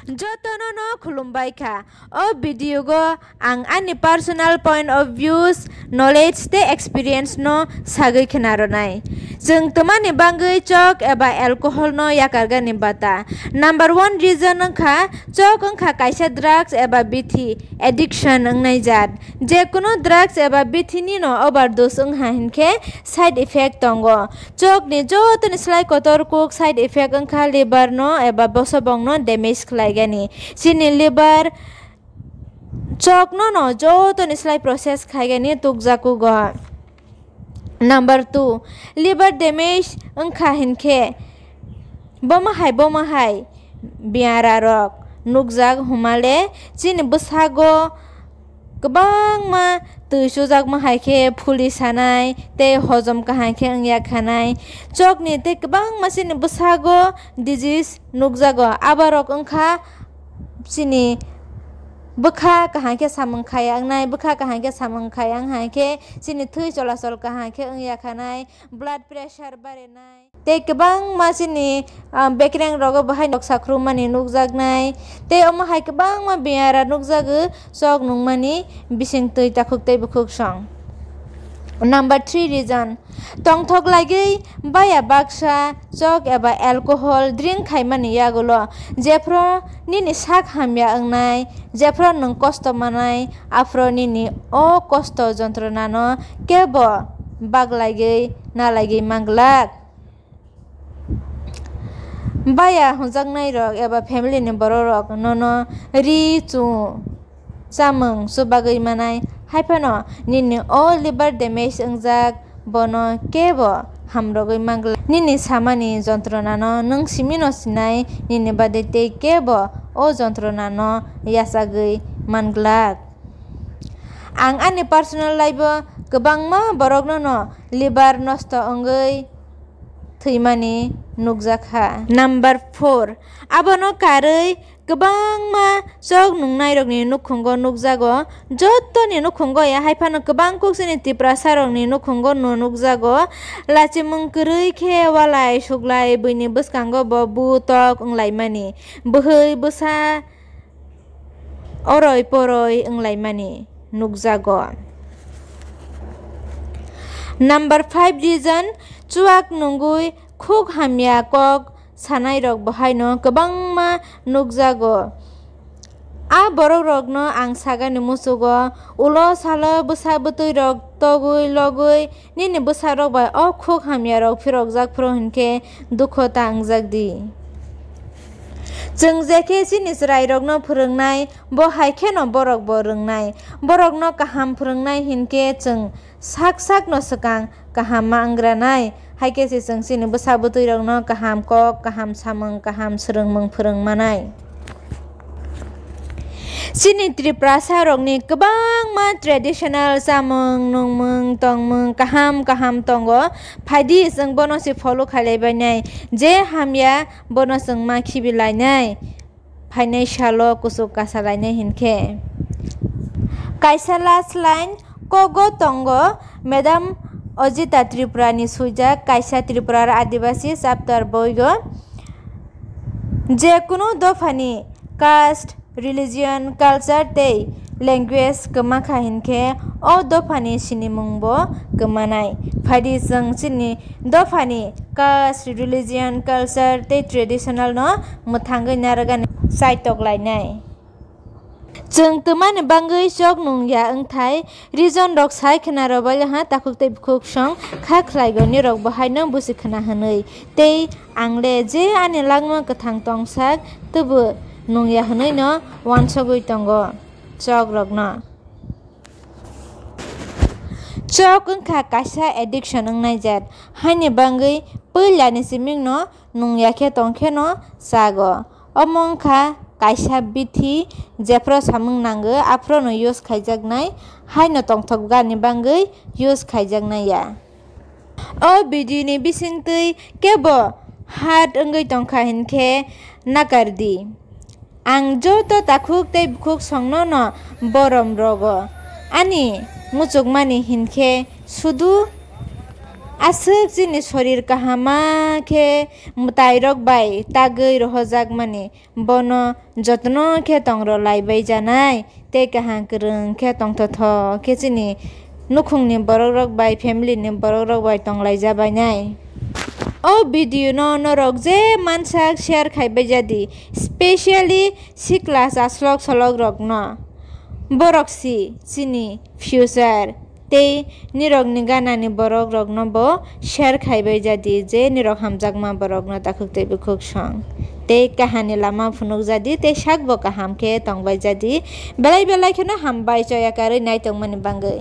Jotto no khulumbai kha o video go ang ani personal point of views knowledge te experience no sagai khenaro nai jeng twmani bangwi chok eba alcohol no yakarga ni bata. Number 1 reason wngkha chok wngkha kaisa drugs eba bithi addiction wngnai jat je kuno drugs eba bithi ni no overdose wngha hinkhe side effect tongo. Chok ni jotto ni slai kotor kuk side effect wngkha liver no eba bwsa bong no damage khlaigani chini liver chok no jotto ni slai process khaigani tukjaku go. Number 2 liver damage wngkha hinkhe bomahai biara rok nukjak humale chini bwsago kwbangma tui sujakma haikhe phuli sanai tei hojom kahaikhe wngya khanai chokni tei kwbangma chini bwsago disease nukjago abarok wngkha chini bwkha kahaikhe samung khaya wngnai bwkha kahaikhe samung khaya wnghaikhe chini thui cholachol kahaikhe wngya khanai blood pressure barenai tei kwbangma chini bekreng rogo bahai sakrumani nukjaknai tei omo hai kwbangma biyara nukjago chok nungmani bisingtwi takhuk tei bukhuk song. Number 3 reason tongthok lagi baya baksa chok eba alcohol drink khaimani yagulo jefro nini sak hamya wngnai jefro nung kosto manai afro nini o kosto jontrona no kebo baglagi nalagi manglak. Baya hunjaknai rok eba family ni borok rok no ri chu chamung subagui manai haifano nini o liver damage ungjak bono kebo hamrogui mangla nini samani jontrona no nung simino sinai nini bade tei kebo o jontrona no yasagui manglak. Ang ani personal life kwbangma borok no liver nosto ongui twmani nukjakha. Number 4 abono karui kwbangma chok nungnai rokni nukhungo nukjago jotto ni nukhungo ya haifano kwbang kuksini Tiprasa rokni nukhungo no nukjago lachimung kwrui khe walai suklai buini bwskango bo butok wnglaimani bwhai bwsa oroi poroi wnglaimani nukjago. Number 5 reason chuak nungui khuk hamya kok sanai rok bahai no kwbangma nukjago a borok rok no ang sagani musugo ulo salo bwsa bwtui rok togui logui nini bwsa rok bai o khuk hamya rok phirokjak phro hinkhe dukho ta angjak di. Jeng jekhe chini chrai rok no phwrwngnai bo haikhe no borok bo rwngnai borok no kaham phwrwngnai hinkhe cheng sak no swkang kaham ma wngranai haikhe cheng chini bwsa bwtui rok no kaham kok kaham samung kaham swrungmung phwrwngmanai. Chini Tiprasa rokni kwbangma traditional chamung nungmung tongmung kaham tongo phaidi cheng bono si follow khalaibanai je hamya bono cheng ma khibilainai phainai salo kusuk kasalainai hinkhe. Kaisa last line kogo tongo madam Naithok Tripura ni suijak kaisa Tripura adivasi chapter boigo je kuno dofani caste religion culture tei language kwmakha hinkhe o dofani sinimung bo kwmanai phaidi cheng chini dofani caste religion culture tei traditional no mwthangui naragani saitoklainai. Chwng twmani bangwi chok nungya wngthai reason rok sai khwnaro bailaha takhuk tei bukhuk song kha khlaigoni rok bahai no busi khna hwnui tei angle je ani langma kwthang tongsak tubu nungya hwnui no wansogui tongo chok rok no. Chok wngkha kaisa addiction wngnai jat haini bangwi puilani siming no nungya khe tongkhe no chago omo wngkha kaisa bithi jefro samung nango afro no use khaijaknai haino tongthokgani bangwi use khaijaknai ya. O video ni bisingtwi kebo hat wngwi tongkha hinkhe nakar di ang jotto takhuk tei bukhuk songno no borom rogo ani muchukmani hinkhe sudu asuk chini sorir kahama khe mutai rok bai tagui rohjakmani bono jotno khe tongrok laibai janai tei kaham kwrwng khe tongtotho khe chini nukhung ni borok rok bai family ni borok rok bai tonglaijabai nai. O video no norok je mansak share khaibai jadi specially si class aslok solok rok no borok si chini future tei nirok ni gana ni borok rok no bo share khaibai jadi je nirok hamjakma borok no takhuk tei bukhuk song tei kahani lama phunuk jadi tei sak bo kaham khe tongbai jadi belai belai kheno hambai choya karui nai tongmani bangwi.